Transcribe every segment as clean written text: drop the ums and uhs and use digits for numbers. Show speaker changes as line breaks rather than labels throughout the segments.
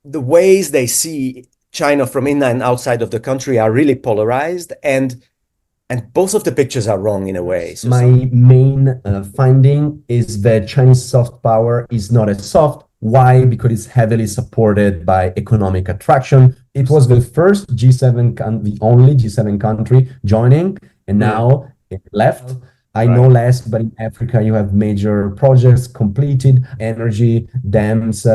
the ways they see China from in and outside of the country are really polarized, and both of the pictures are wrong in a way. So
My main finding is that Chinese soft power is not as soft. Why? Because it's heavily supported by economic attraction. It was the first G7, the only G7 country joining, and now it left. I know
right.
less, but in Africa, you have major projects completed, energy, dams,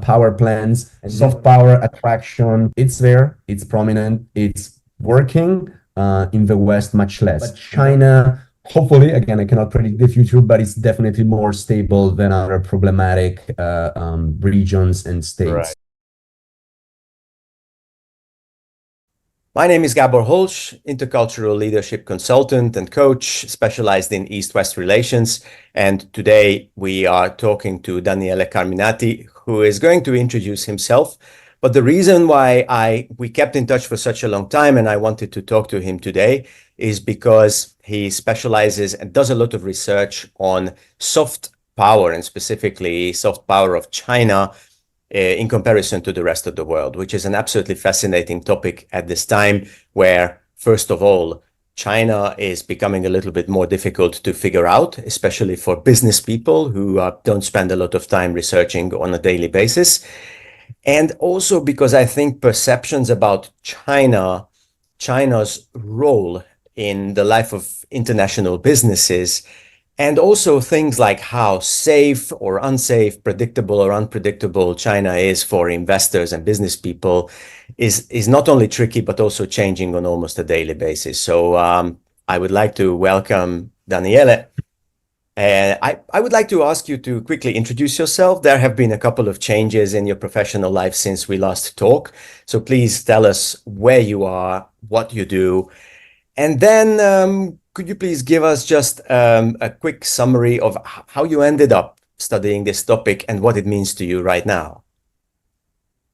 power plants, and soft power attraction. It's there, it's prominent, it's working. In the West, much less. But China, hopefully, again, I cannot predict the future, but it's definitely more stable than other problematic regions and states.
Right. My name is Gabor Holch, intercultural leadership consultant and coach specialized in East-West relations. And today we are talking to Daniele Carminati, who is going to introduce himself. But the reason why we kept in touch for such a long time and I wanted to talk to him today is because he specializes and does a lot of research on soft power, and specifically soft power of China in comparison to the rest of the world, which is an absolutely fascinating topic at this time where, first of all, China is becoming a little bit more difficult to figure out, especially for business people who don't spend a lot of time researching on a daily basis. And also because I think perceptions about China's role in the life of international businesses, and also things like how safe or unsafe, predictable or unpredictable China is for investors and business people is not only tricky, but also changing on almost a daily basis. So I would like to welcome Daniele. I would like to ask you to quickly introduce yourself. There have been a couple of changes in your professional life since we last talked. So please tell us where you are, what you do, and then could you please give us just a quick summary of how you ended up studying this topic and what it means to you right now?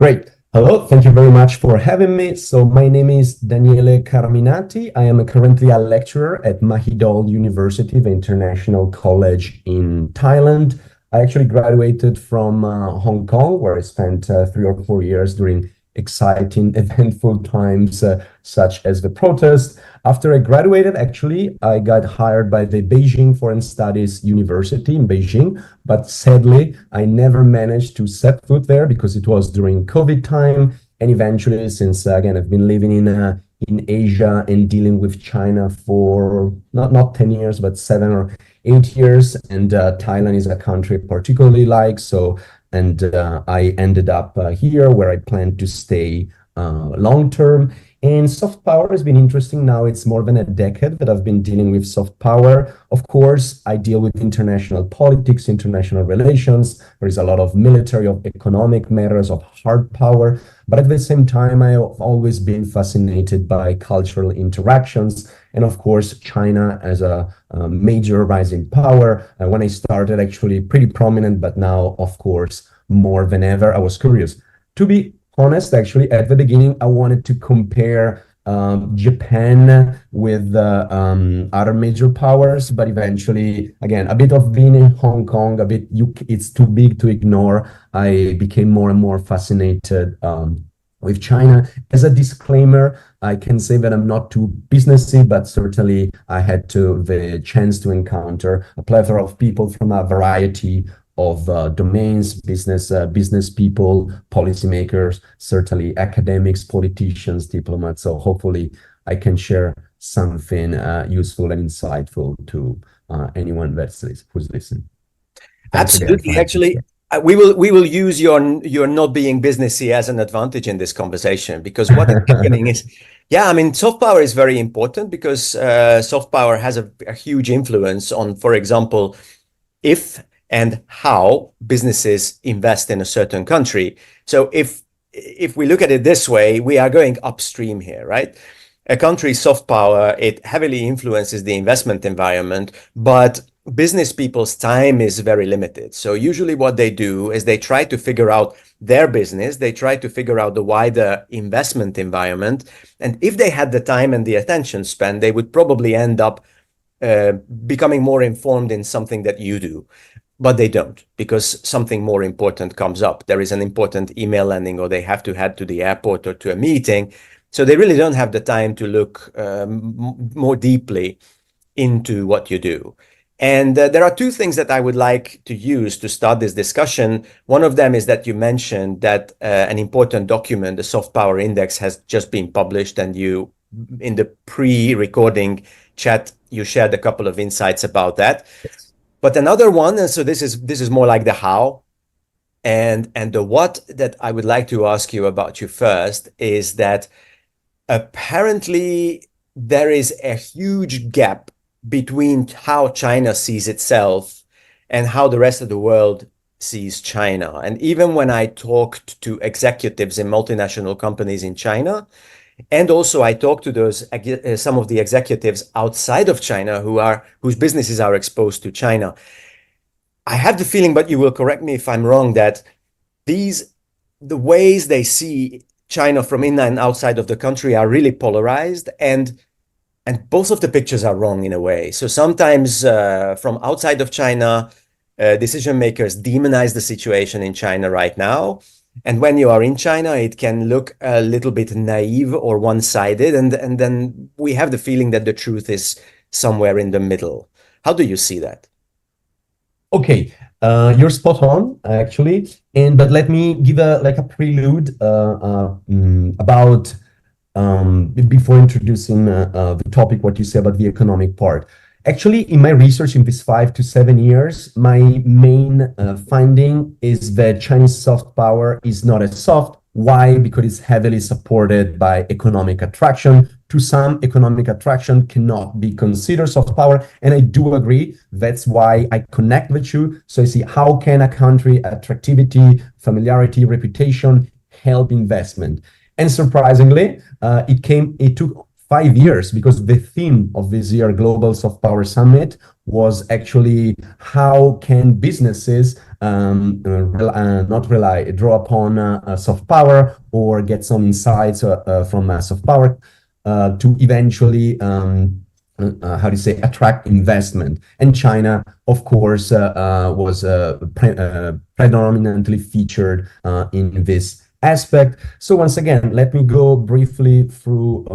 Great. Hello, thank you very much for having me. So my name is Daniele Carminati. I am currently a lecturer at Mahidol University, the International College in Thailand. I actually graduated from Hong Kong, where I spent 3 or 4 years during exciting, eventful times such as the protest. After I graduated, actually, I got hired by the Beijing Foreign Studies University in Beijing, but sadly, I never managed to set foot there because it was during COVID time. And eventually, since again, I've been living in Asia and dealing with China for not 10 years, but 7 or 8 years. And Thailand is a country I particularly like. So, and I ended up here where I plan to stay long term. And soft power has been interesting. Now it's more than a decade that I've been dealing with soft power. Of course, I deal with international politics, international relations. There is a lot of military, of economic matters, of hard power. But at the same time, I have always been fascinated by cultural interactions. And of course, China as a major rising power. When I started, actually pretty prominent, but now, of course, more than ever, I was curious. To be honest, actually, at the beginning, I wanted to compare Japan with other major powers, but eventually, again, a bit of being in Hong Kong, it's too big to ignore. I became more and more fascinated with China. As a disclaimer, I can say that I'm not too businessy, but certainly I had the chance to encounter a plethora of people from a variety of domains, business people, policymakers, certainly academics, politicians, diplomats. So hopefully I can share something useful and insightful to anyone who's listening. Thanks again.
Absolutely. Actually, we will use your not being businessy as an advantage in this conversation, because what is happening is, yeah, I mean, soft power is very important because soft power has a huge influence on, for example, if and how businesses invest in a certain country. So if we look at it this way, we are going upstream here, right? A country's soft power, it heavily influences the investment environment, but business people's time is very limited. So usually what they do is they try to figure out their business, they try to figure out the wider investment environment. And if they had the time and the attention spent, they would probably end up becoming more informed in something that you do. but they don't because something more important comes up. There is an important email landing, or they have to head to the airport or to a meeting. So they really don't have the time to look more deeply into what you do. And there are two things that I would like to use to start this discussion. One of them is that you mentioned that an important document, the Soft Power Index, has just been published, and you, in the pre-recording chat, you shared a couple of insights about that. But another one, and so this is more like the how, and the what that I would like to ask you about you first is that apparently there is a huge gap between how China sees itself and how the rest of the world sees China. And even when I talked to executives in multinational companies in China, and also I talked to those some of the executives outside of China whose businesses are exposed to China, I have the feeling, but you will correct me if I'm wrong, that the ways they see China from in and outside of the country are really polarized, and both of the pictures are wrong in a way. So sometimes from outside of China, decision makers demonize the situation in China right now. And when you are in China, it can look a little bit naive or one-sided. And then we have the feeling that the truth is somewhere in the middle. How do you see that?
Okay, you're spot on, actually. But let me give a prelude about before introducing the topic, what you say about the economic part. Actually, in my research in these 5 to 7 years, my main finding is that Chinese soft power is not as soft. Why? Because it's heavily supported by economic attraction. To some, economic attraction cannot be considered soft power. And I do agree. That's why I connect the two. So I see how can a country attractivity, familiarity, reputation help investment. And surprisingly, it took 5 years, because the theme of this year Global Soft Power Summit was actually how can businesses draw upon soft power or get some insights from soft power to eventually attract investment. And China, of course, was predominantly featured in this aspect. So once again, let me go briefly through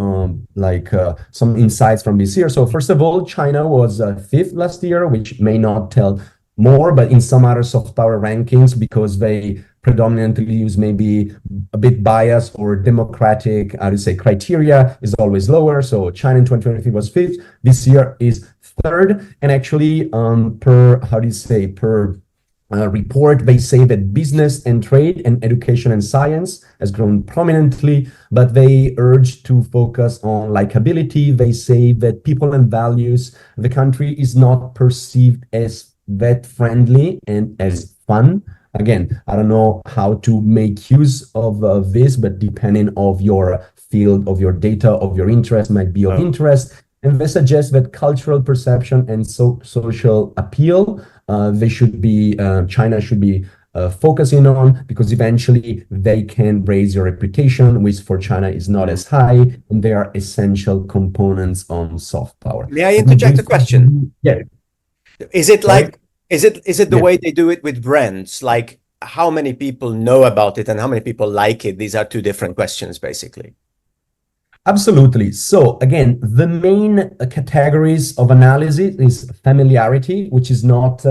some insights from this year. So first of all, China was fifth last year, which may not tell more, but in some other soft power rankings, because they predominantly use maybe a bit biased or democratic, criteria, is always lower. So China in 2023 was fifth. This year is third. And actually, per report, they say that business and trade and education and science has grown prominently, but they urge to focus on likability. They say that people and values, the country is not perceived as that friendly and as fun. Again, I don't know how to make use of this, but depending of your field, of your data, of your interest, might be of interest. And they suggest that cultural perception and social appeal, China should be focusing on, because eventually they can raise your reputation, which for China is not as high, and they are essential components on soft power.
May I interject a question?
Yeah.
Is it the way they do it with brands? Like how many people know about it and how many people like it? These are two different questions, basically.
Absolutely. So again, the main categories of analysis is familiarity, which is not,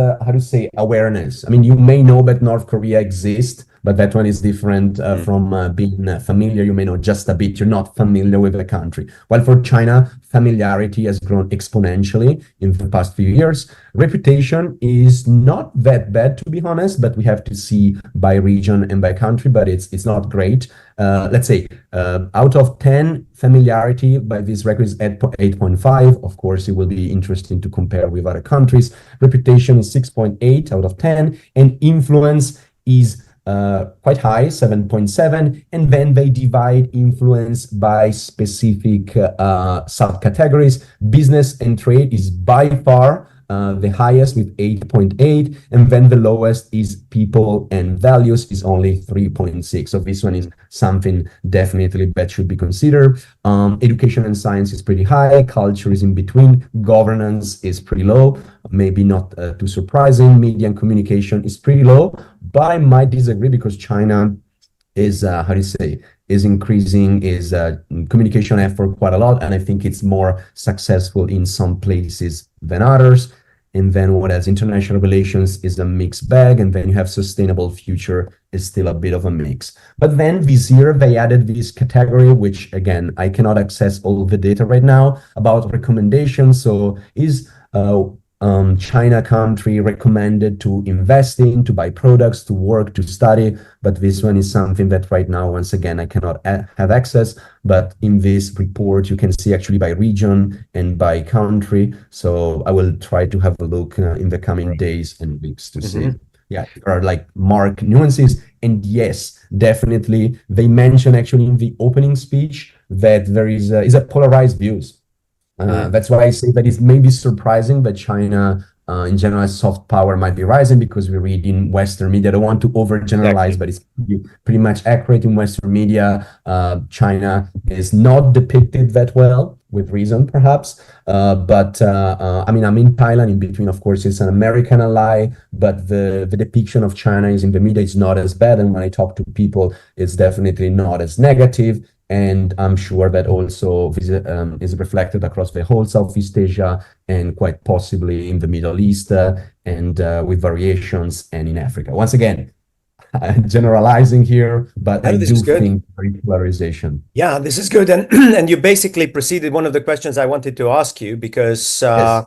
awareness. I mean, you may know that North Korea exists, but that one is different from being familiar. You may know just a bit. You're not familiar with the country. While for China, familiarity has grown exponentially in the past few years. Reputation is not that bad, to be honest, but we have to see by region and by country, but it's not great. Let's say out of 10, familiarity by this record is at 8.5. Of course, it will be interesting to compare with other countries. Reputation is 6.8 out of 10, and influence is quite high, 7.7. And then they divide influence by specific subcategories. Business and trade is by far the highest with 8.8, and then the lowest is people and values is only 3.6. So this one is something definitely that should be considered. Education and science is pretty high. Culture is in between. Governance is pretty low. Maybe not too surprising. Media and communication is pretty low, but I might disagree because China is how do you say, is increasing is communication effort quite a lot, and I think it's more successful in some places than others. And then what else? International relations is a mixed bag, and then you have sustainable future is still a bit of a mix. But then this year they added this category, which again I cannot access all the data right now, about recommendations. So is China country recommended to invest in, to buy products, to work, to study. But this one is something that right now, once again, I cannot have access. But in this report, you can see actually by region and by country. So I will try to have a look in the coming days and weeks to see. Yeah, there are like marked nuances. And yes, definitely, they mention actually in the opening speech that there is a polarized views. That's why I say that it's maybe surprising that China, in general, soft power might be rising, because we read in Western media. I don't want to overgeneralize, but it's pretty much accurate in Western media. China is not depicted that well, with reason perhaps. I mean, I'm in Thailand. In between, of course, it's an American ally, but the depiction of China is in the media is not as bad. And when I talk to people, it's definitely not as negative. And I'm sure that also is reflected across the whole Southeast Asia and quite possibly in the Middle East and with variations, and in Africa. Once again, generalizing here, but I do think polarization.
Yeah, this is good. And and you basically preceded one of the questions I wanted to ask you, because
Yes.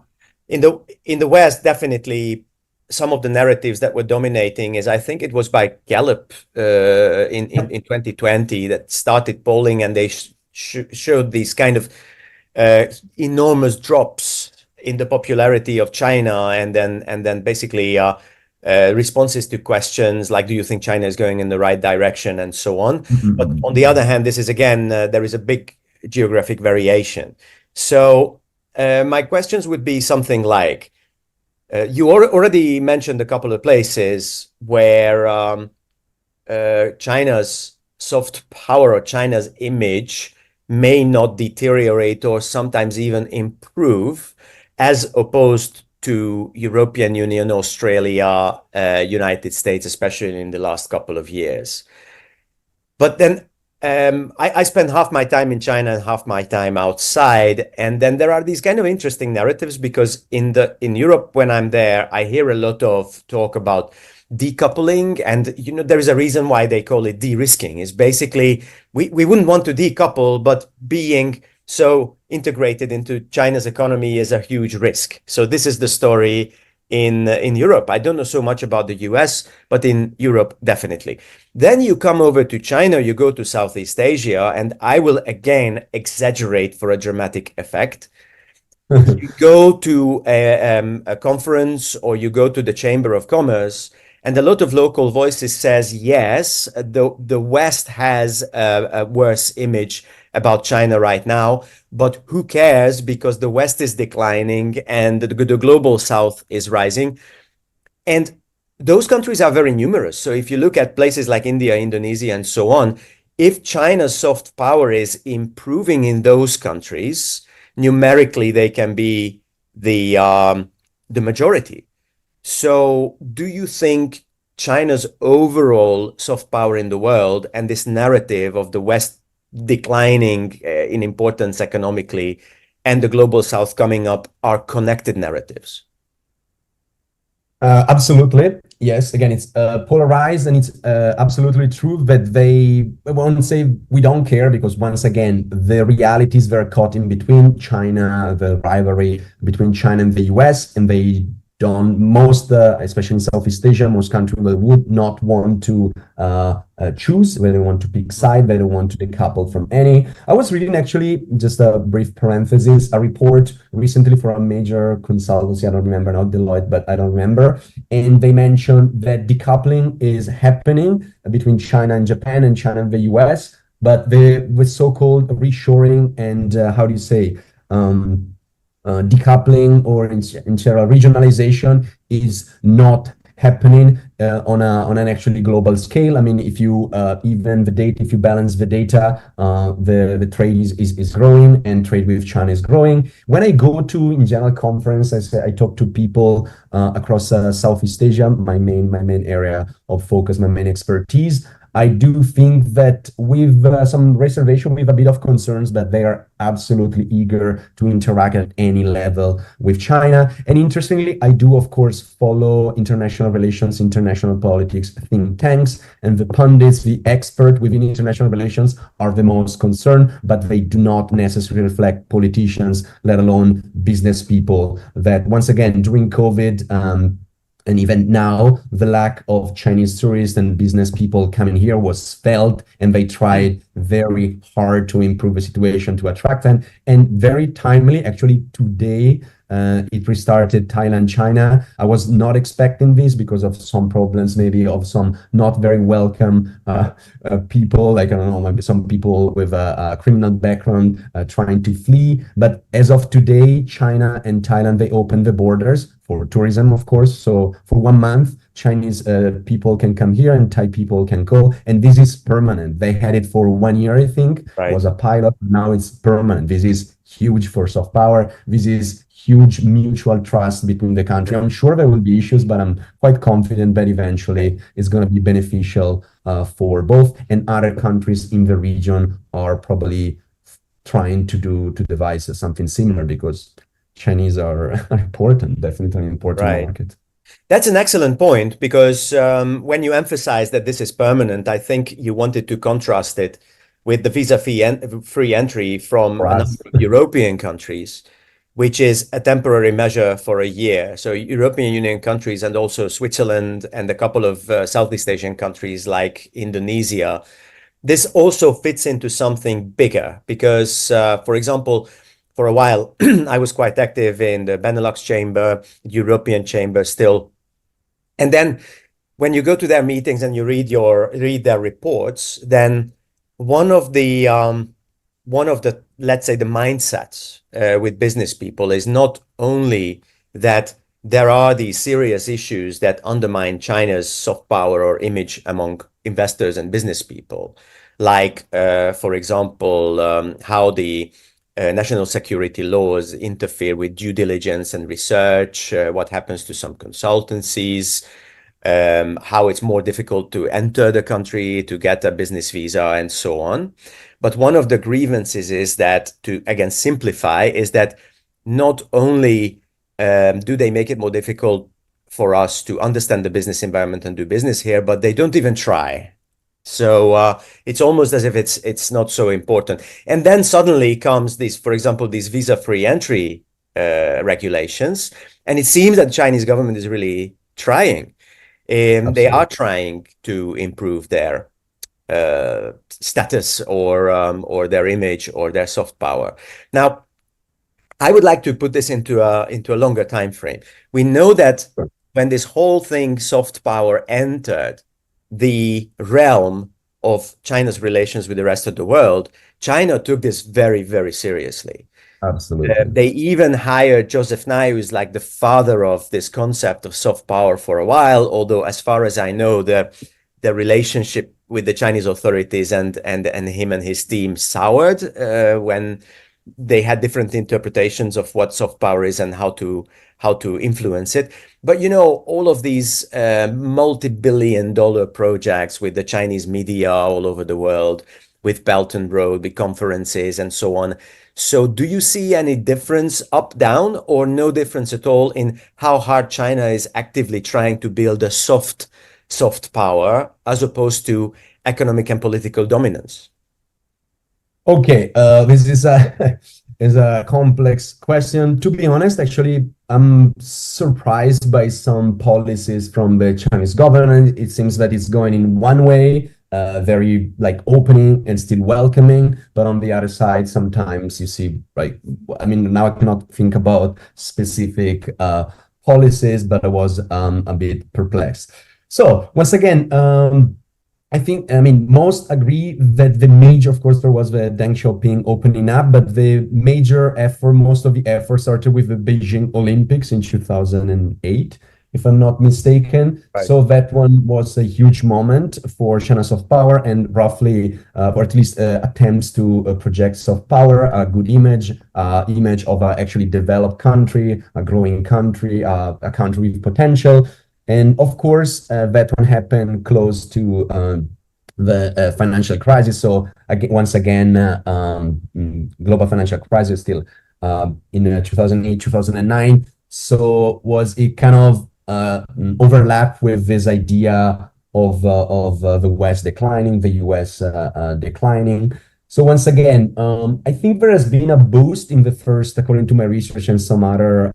in the West, definitely some of the narratives that were dominating is, I think it was by Gallup in 2020 that started polling, and they showed these kind of enormous drops in the popularity of China, and then basically responses to questions like, do you think China is going in the right direction, and so on. But on the other hand, this is again, there is a big geographic variation. So my questions would be something like, you already mentioned a couple of places where China's soft power or China's image may not deteriorate or sometimes even improve, as opposed to European Union, Australia, United States, especially in the last couple of years. But then I spend half my time in China and half my time outside, and then there are these kind of interesting narratives, because in Europe, when I'm there, I hear a lot of talk about decoupling, and there is a reason why they call it de-risking. Is basically we wouldn't want to decouple, but being so integrated into China's economy is a huge risk. So this is the story in Europe. I don't know so much about the US, but in Europe, definitely. Then you come over to China, you go to Southeast Asia, and I will again exaggerate for a dramatic effect. You go to a conference, or you go to the Chamber of Commerce, and a lot of local voices says, yes, the West has a worse image about China right now, but who cares, because the West is declining and the global South is rising. And those countries are very numerous. So if you look at places like India, Indonesia, and so on, if China's soft power is improving in those countries, numerically they can be the majority. So do you think China's overall soft power in the world and this narrative of the West declining in importance economically and the global South coming up are connected narratives?
Absolutely. Yes. Again, it's polarized, and it's absolutely true that they won't say we don't care, because once again, the realities were caught in between China, the rivalry between China and the US, and they don't, most, especially in Southeast Asia, most countries would not want to choose, they don't want to pick side, they don't want to decouple from any. I was reading, actually, just a brief parenthesis, a report recently for a major consultancy, I don't remember, not Deloitte, but I don't remember, and they mentioned that decoupling is happening between China and Japan and China and the US, but the with so-called reshoring and how do you say, decoupling or in general regionalization is not happening on an actually global scale. I mean, if you even the data, if you balance the data, the trade is growing and trade with China is growing. When I go to in general conference, I talk to people across Southeast Asia, my main area of focus, my main expertise. I do think that with some reservation, with a bit of concerns that they are absolutely eager to interact at any level with China. And interestingly, I do, of course, follow international relations, international politics think tanks, and the pundits, the expert within international relations are the most concerned, but they do not necessarily reflect politicians, let alone business people that, once again, during COVID, and even now, the lack of Chinese tourists and business people coming here was felt, and they tried very hard to improve the situation to attract them. And very timely, actually, today, it restarted Thailand, China. I was not expecting this because of some problems, maybe of some not very welcome people, like, I don't know, maybe some people with a criminal background trying to flee. But as of today, China and Thailand, they opened the borders for tourism, of course. So for 1 month, Chinese people can come here and Thai people can go. And this is permanent. They had it for 1 year, I think. Right. It was a pilot. Now it's permanent. This is huge for soft power. This is huge mutual trust between the country. I'm sure there will be issues, but I'm quite confident that eventually it's going to be beneficial for both. And other countries in the region are probably trying to devise something similar, because Chinese are important, definitely an important market.
That's an excellent point, because when you emphasize that this is permanent, I think you wanted to contrast it with the visa-free entry from a number of European countries, which is a temporary measure for a year. So European Union countries and also Switzerland and a couple of Southeast Asian countries like Indonesia. This also fits into something bigger because, for example, for a while, I was quite active in the Benelux chamber, European chamber still. And then when you go to their meetings and you read their reports, then one of the let's say the mindsets with business people is not only that there are these serious issues that undermine China's soft power or image among investors and business people, like, for example, how the national security laws interfere with due diligence and research, what happens to some consultancies, how it's more difficult to enter the country, to get a business visa, and so on. But one of the grievances is that, to again simplify, is that not only do they make it more difficult for us to understand the business environment and do business here, but they don't even try. So it's almost as if it's not so important. And then suddenly comes this, for example, these visa-free entry regulations, and it seems that the Chinese government is really trying. They are trying to improve their status or their image or their soft power. Now, I would like to put this into a longer time frame. We know that when this whole thing, soft power, entered the realm of China's relations with the rest of the world, China took this very, very seriously.
Absolutely.
They even hired Joseph Nye, who is like the father of this concept of soft power for a while, although as far as I know, the relationship with the Chinese authorities and him and his team soured when they had different interpretations of what soft power is and how to influence it. But, you know, all of these multi-billion-dollar projects with the Chinese media all over the world, with Belt and Road, with conferences and so on. So do you see any difference up, down, or no difference at all in how hard China is actively trying to build a soft power as opposed to economic and political dominance?
Okay, this is a complex question. To be honest, actually, I'm surprised by some policies from the Chinese government. It seems that it's going in one way, very like opening and still welcoming, but on the other side, sometimes you see, like, I mean, now I cannot think about specific policies, but I was a bit perplexed. So once again, I think, I mean, most agree that the major, of course, there was the Deng Xiaoping opening up, but the major effort, most of the effort started with the Beijing Olympics in 2008, if I'm not mistaken.
Right.
So that one was a huge moment for China soft power and roughly, or at least attempts to project soft power, a good image of a actually developed country, a growing country, a country with potential. And of course, that one happened close to the financial crisis. So again, once again, global financial crisis still in 2008, 2009. So was it kind of overlap with this idea of the West declining, the US declining. So once again, I think there has been a boost in the first, according to my research and some other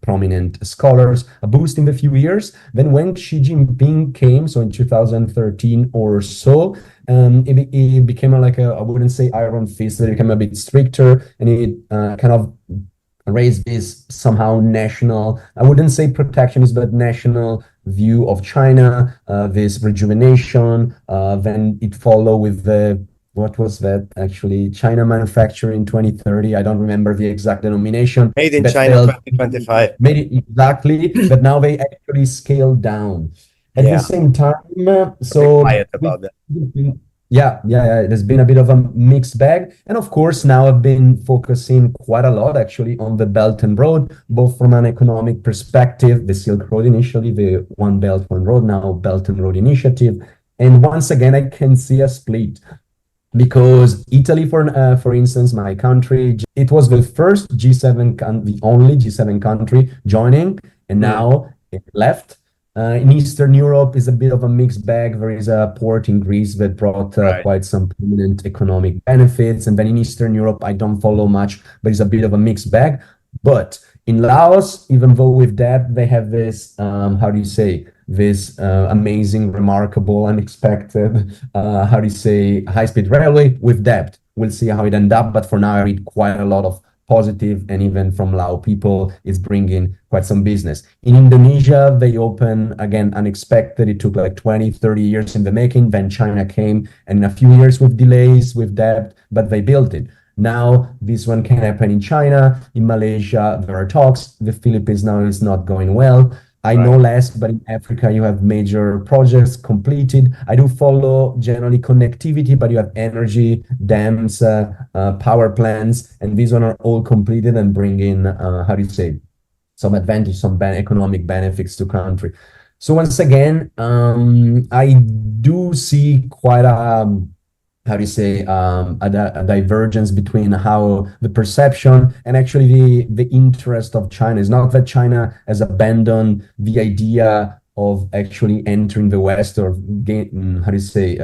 prominent scholars, a boost in the few years. Then when Xi Jinping came, so in 2013 or so, it became like a, I wouldn't say iron fist, it became a bit stricter, and it kind of raised this somehow national, I wouldn't say protectionist, but national view of China, this rejuvenation. Then it followed with the, what was that actually? China manufacturing in 2030. I don't remember the exact denomination.
Made in
That
China
failed,
2025.
made it exactly, but now they actually scaled down. At the
Yeah,
same time,
a bit
so
quiet about that.
yeah, there's been a bit of a mixed bag. And of course, now I've been focusing quite a lot actually on the Belt and Road, both from an economic perspective, the Silk Road initially, the One Belt, One Road, now Belt and Road Initiative. And once again, I can see a split because Italy, for instance, my country, it was the first G7, the only G7 country joining, and now it left. In Eastern Europe is a bit of a mixed bag. There is a port in Greece that brought
Right.
quite some permanent economic benefits. And then in Eastern Europe, I don't follow much, but it's a bit of a mixed bag. But in Laos, even though with that, they have this, how do you say, this amazing, remarkable, unexpected, how do you say, high-speed railway with debt. We'll see how it ends up. But for now, I read quite a lot of positive, and even from Lao people, it's bringing quite some business. In Indonesia, they open, again, unexpected. It took like 20, 30 years in the making. Then China came, and in a few years with delays, with debt, but they built it. Now, this one can happen in China. In Malaysia, there are talks. The Philippines now is not going well. I know less, but in Africa, you have major projects completed. I do follow generally connectivity, but you have energy, dams, power plants, and these one are all completed and bring in, how do you say, some advantage, some economic benefits to country. So once again, I do see quite a how do you say a divergence between how the perception and actually the interest of China. Is not that China has abandoned the idea of actually entering the West or how do you say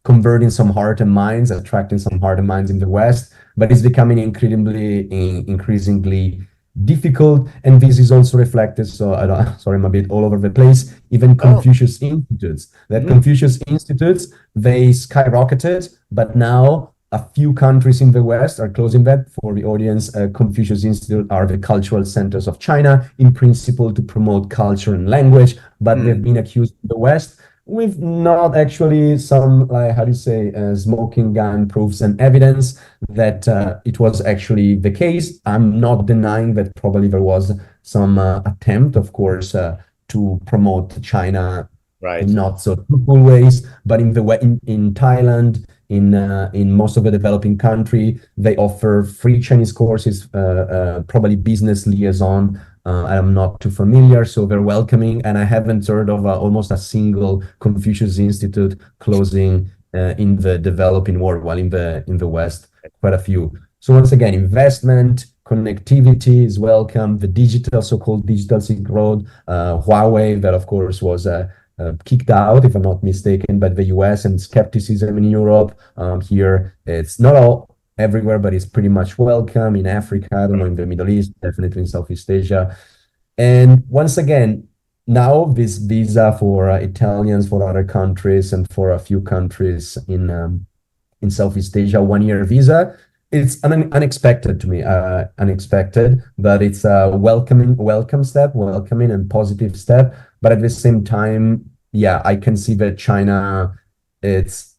converting some heart and minds, attracting some heart and minds in the West, but it's becoming increasingly difficult. And this is also reflected, so I don't, sorry, I'm a bit all over the place, even Confucius Institutes. That Confucius Institutes, they skyrocketed, but now a few countries in the West are closing that. For the audience, Confucius Institute are the cultural centers of China, in principle to promote culture and language, but they've been accused in the West with not actually some, like, how do you say, smoking gun proofs and evidence that it was actually the case. I'm not denying that probably there was some attempt, of course, to promote China in not so fruitful ways, but in Thailand, in most of the developing country, they offer free Chinese courses, probably business liaison. I'm not too familiar, so they're welcoming, and I haven't heard of almost a single Confucius Institute closing in the developing world, while in the West, quite a few. So once again, investment, connectivity is welcome. The digital, so-called digital Silk Road, Huawei, that of course was kicked out, if I'm not mistaken, by the US, and skepticism in Europe. Here, it's not all everywhere, but it's pretty much welcome in Africa, I don't know, in the Middle East, definitely in Southeast Asia. And once again, now this visa for Italians, for other countries, and for a few countries in Southeast Asia, 1 year visa. It's unexpected to me, unexpected, but it's a welcoming and positive step. But at the same time, yeah, I can see that China, it's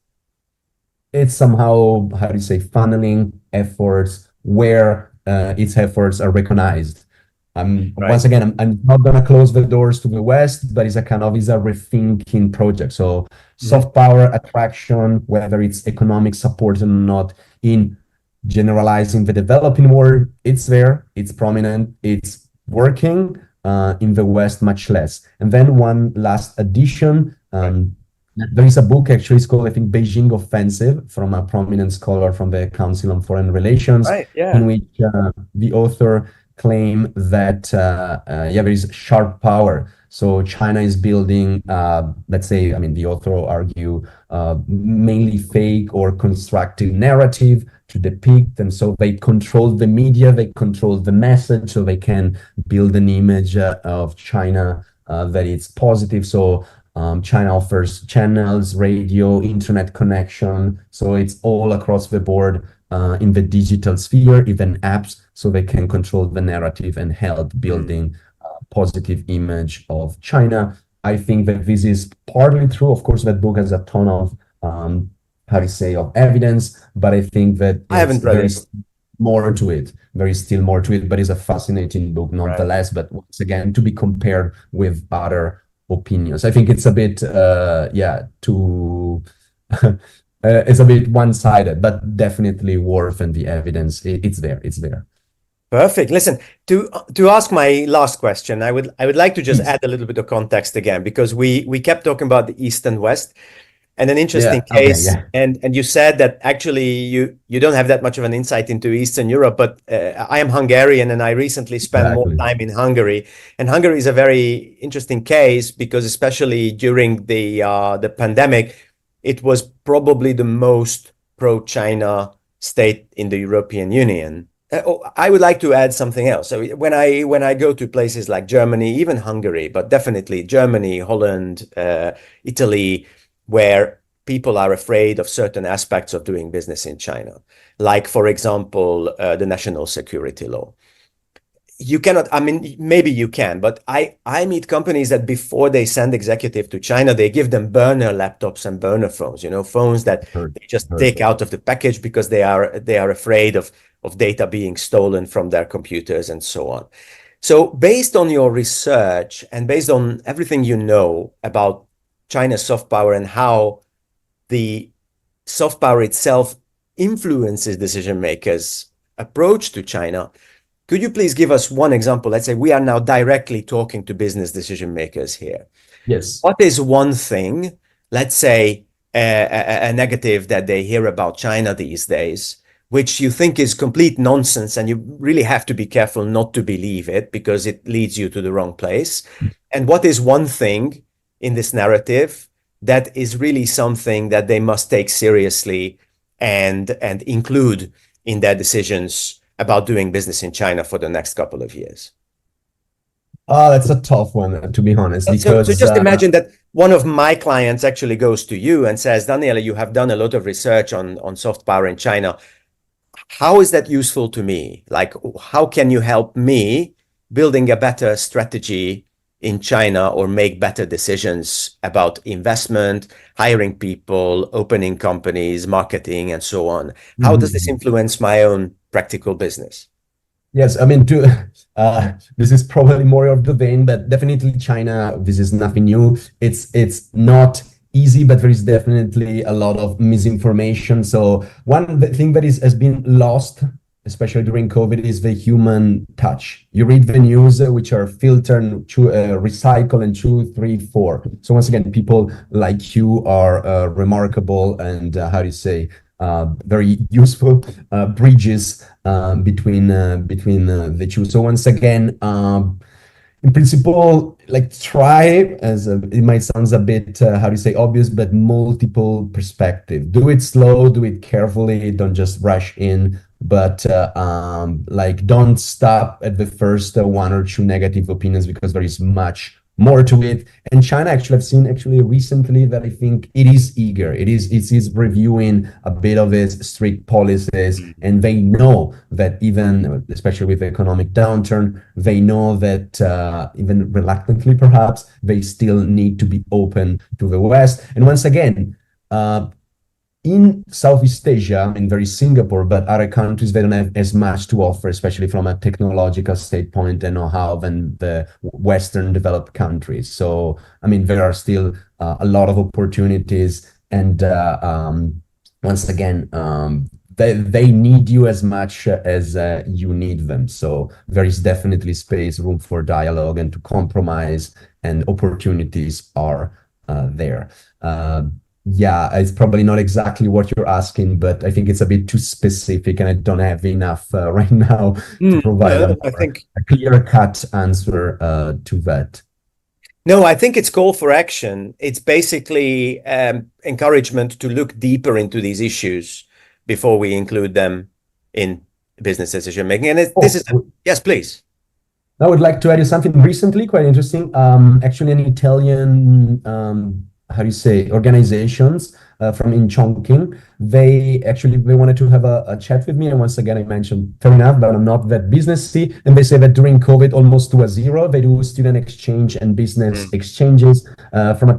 it's somehow, how do you say, funneling efforts where its efforts are recognized.
Right.
Once again, I'm not gonna close the doors to the West, but it's a kind of is a rethinking project. So
Mhm.
soft power attraction, whether it's economic support or not, in generalizing the developing world, it's there, it's prominent, it's working. In the West, much less. And then one last addition.
Right.
There is a book actually, it's called, I think, Beijing Offensive, from a prominent scholar from the Council on Foreign Relations,
Right.
in
Yeah.
which the author claim that yeah, there is sharp power. So China is building, let's say, I mean, the author argue mainly fake or constructive narrative to depict, and so they control the media, they control the message, so they can build an image of China that it's positive. So China offers channels, radio, internet connection. So it's all across the board in the digital sphere, even apps, so they can control the narrative and help
Mm.
building a positive image of China. I think that this is partly true. Of course, that book has a ton of, how to say, of evidence, but I think that
I haven't read
there
it.
is more to it. There is still more to it, but it's a fascinating book
Right.
nonetheless. But once again, to be compared with other opinions. I think it's a bit, yeah, too, it's a bit one-sided, but definitely worth, and the evidence, it's there, it's there.
Perfect. Listen, to ask my last question, I would like to just
Please.
add a little bit of context again, because we kept talking about the East and West, and an interesting
Yeah, okay,
case,
yeah,
and you said that actually you don't have that much of an insight into Eastern Europe, but I am Hungarian, and I recently spent more
exactly.
time in Hungary, and Hungary is a very interesting case because especially during the pandemic, it was probably the most pro-China state in the European Union. I would like to add something else. So when I go to places like Germany, even Hungary, but definitely Germany, Holland, Italy, where people are afraid of certain aspects of doing business in China, like, for example, the national security law. You cannot, I mean, maybe you can, but I meet companies that before they send executive to China, they give them burner laptops and burner phones, phones that
Heard,
they just
heard.
take out of the package because they are afraid of data being stolen from their computers and so on. So based on your research and based on everything you know about China's soft power and how the soft power itself influences decision makers' approach to China, could you please give us one example? Let's say we are now directly talking to business decision makers here.
Yes.
What is one thing, let's say a negative that they hear about China these days, which you think is complete nonsense and you really have to be careful not to believe it because it leads you to the wrong place? And what is one thing in this narrative that is really something that they must take seriously and include in their decisions about doing business in China for the next couple of years?
Oh, that's a tough one, to be honest,
So
because
just imagine that one of my clients actually goes to you and says, Daniele, you have done a lot of research on soft power in China. How is that useful to me? Like, how can you help me building a better strategy in China or make better decisions about investment, hiring people, opening companies, marketing, and so on? How does this
Mhm.
influence my own practical business?
Yes, I mean, this is probably more of the vein, but definitely China, this is nothing new. It's not easy, but there is definitely a lot of misinformation. So thing that has been lost, especially during COVID, is the human touch. You read the news, which are filtered, recycle, and two, three, four. So once again, people like you are remarkable, and how do you say, very useful bridges between the two. So once again, in principle, like try it might sound a bit how do you say obvious, but multiple perspective. Do it slow, do it carefully. Don't just rush in. But like don't stop at the first one or two negative opinions because there is much more to it. And China, actually, I've seen actually recently that I think it is eager. It is reviewing a bit of its strict policies, and they know that even, especially with the economic downturn, they know that even reluctantly, perhaps, they still need to be open to the West. And once again, in Southeast Asia, I mean, there is Singapore, but other countries, they don't have as much to offer, especially from a technological standpoint and know-how than the Western developed countries. So, I mean, there are still a lot of opportunities. And once again, they need you as much as you need them. So there is definitely space, room for dialogue and to compromise, and opportunities are there. Yeah, it's probably not exactly what you're asking, but I think it's a bit too specific, and I don't have enough right now to provide
No, I think
a clear-cut answer to that.
no, I think it's call for action. It's basically encouragement to look deeper into these issues before we include them in business decision making. And this is yes, please.
I would like to add you something recently, quite interesting. Actually, an Italian how do you say, organizations from in Chongqing, they wanted to have a chat with me. And once again, I mentioned, fair enough, but I'm not that businessy. And they say that during COVID, almost to a zero, they do student exchange and business exchanges from a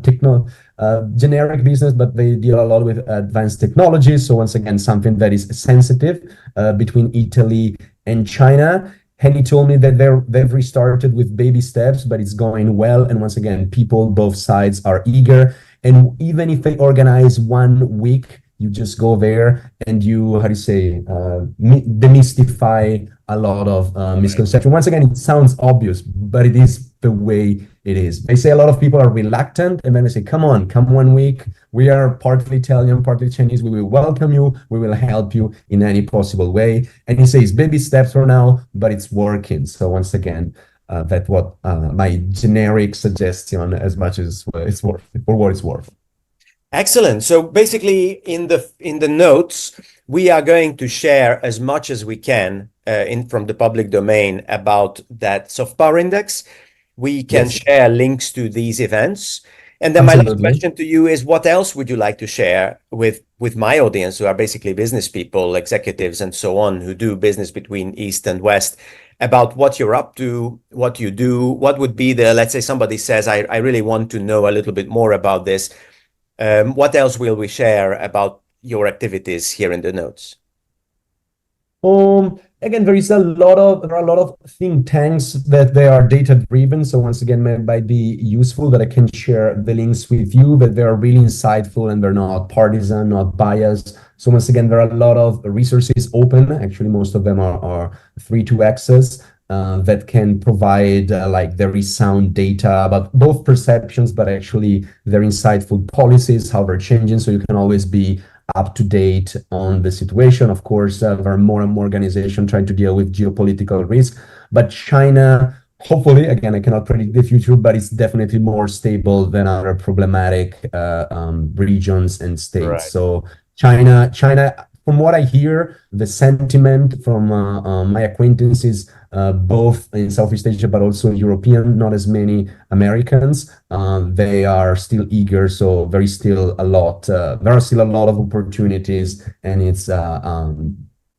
generic business, but they deal a lot with advanced technologies. So once again, something that is sensitive between Italy and China. And he told me that they've restarted with baby steps, but it's going well. And once again, people, both sides are eager. And even if they organize 1 week, you just go there and you, how do you say, demystify a lot of misconception. Once again, it sounds obvious, but it is the way it is. They say a lot of people are reluctant, and then they say, come on, come 1 week. We are partly Italian, partly Chinese. We will welcome you. We will help you in any possible way. And he says baby steps for now, but it's working. So once again, that's what my generic suggestion, as much as it's worth, for what it's worth.
Excellent. So basically, in the notes, we are going to share as much as we can from the public domain about that soft power index. We can share links to these events. And then my last question to you is, what else would you like to share with my audience, who are basically business people, executives, and so on, who do business between East and West, about what you're up to, what you do? What would be let's say somebody says, I really want to know a little bit more about this. What else will we share about your activities here in the notes?
Again, there are a lot of think tanks that they are data driven. So once again, it might be useful that I can share the links with you, but they are really insightful and they're not partisan, not biased. So once again, there are a lot of resources open. Actually, most of them are free to access. That can provide like very sound data about both perceptions, but actually their insightful policies, how they're changing. So you can always be up to date on the situation. Of course, there are more and more organizations trying to deal with geopolitical risk, but China, hopefully, again, I cannot predict the future, but it's definitely more stable than other problematic regions and states. Right. So China, from what I hear, the sentiment from my acquaintances, both in Southeast Asia, but also European, not as many Americans, they are still eager. So there are still a lot of opportunities, and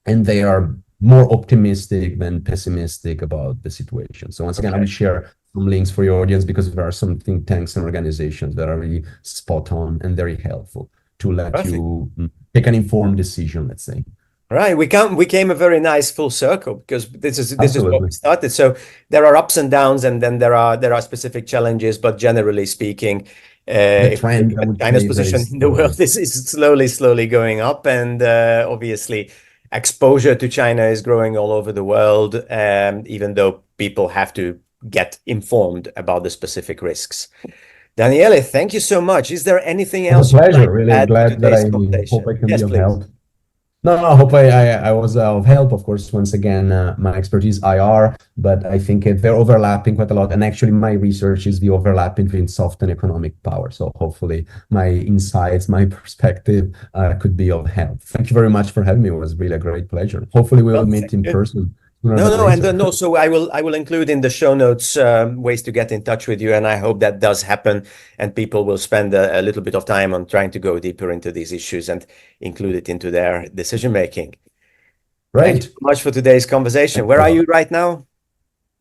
and they are more optimistic than pessimistic about the situation. So once again, I will share some links for your audience, because there are some think tanks and organizations that are really spot on and very helpful to let you take an informed decision, let's say.
Right, we came a very nice full circle, because this is what we started. So there are ups and downs, and then there are specific challenges, but generally speaking, China's position in the world is slowly going up, and obviously exposure to China is growing all over the world, even though people have to get informed about the specific risks. Daniele, thank you so much. Is there anything else?
It's a pleasure. Really glad that I hope I can be of help. No, I hope I was of help. Of course, once again, my expertise IR, but I think they're overlapping quite a lot. And actually, my research is the overlapping between soft and economic power. So hopefully, my insights, my perspective could be of help. Thank you very much for having me. It was really a great pleasure. Hopefully, we will meet in person sooner
No,
than
no, and
later.
then also I will include in the show notes ways to get in touch with you, and I hope that does happen, and people will spend a little bit of time on trying to go deeper into these issues and include it into their decision making. Thank you
Great.
so much for today's conversation.
Thanks
Where
a
are
lot.
you right now?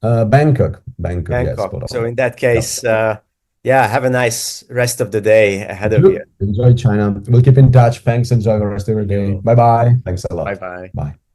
Bangkok, yes,
Bangkok.
spot
So
on.
in that
Yep.
case, yeah, have a nice rest of the day ahead of you.
You enjoy China. We'll keep in touch. Thanks. Enjoy the rest of your day.
You.
Bye bye. Thanks a
Bye
lot.
bye.
Bye.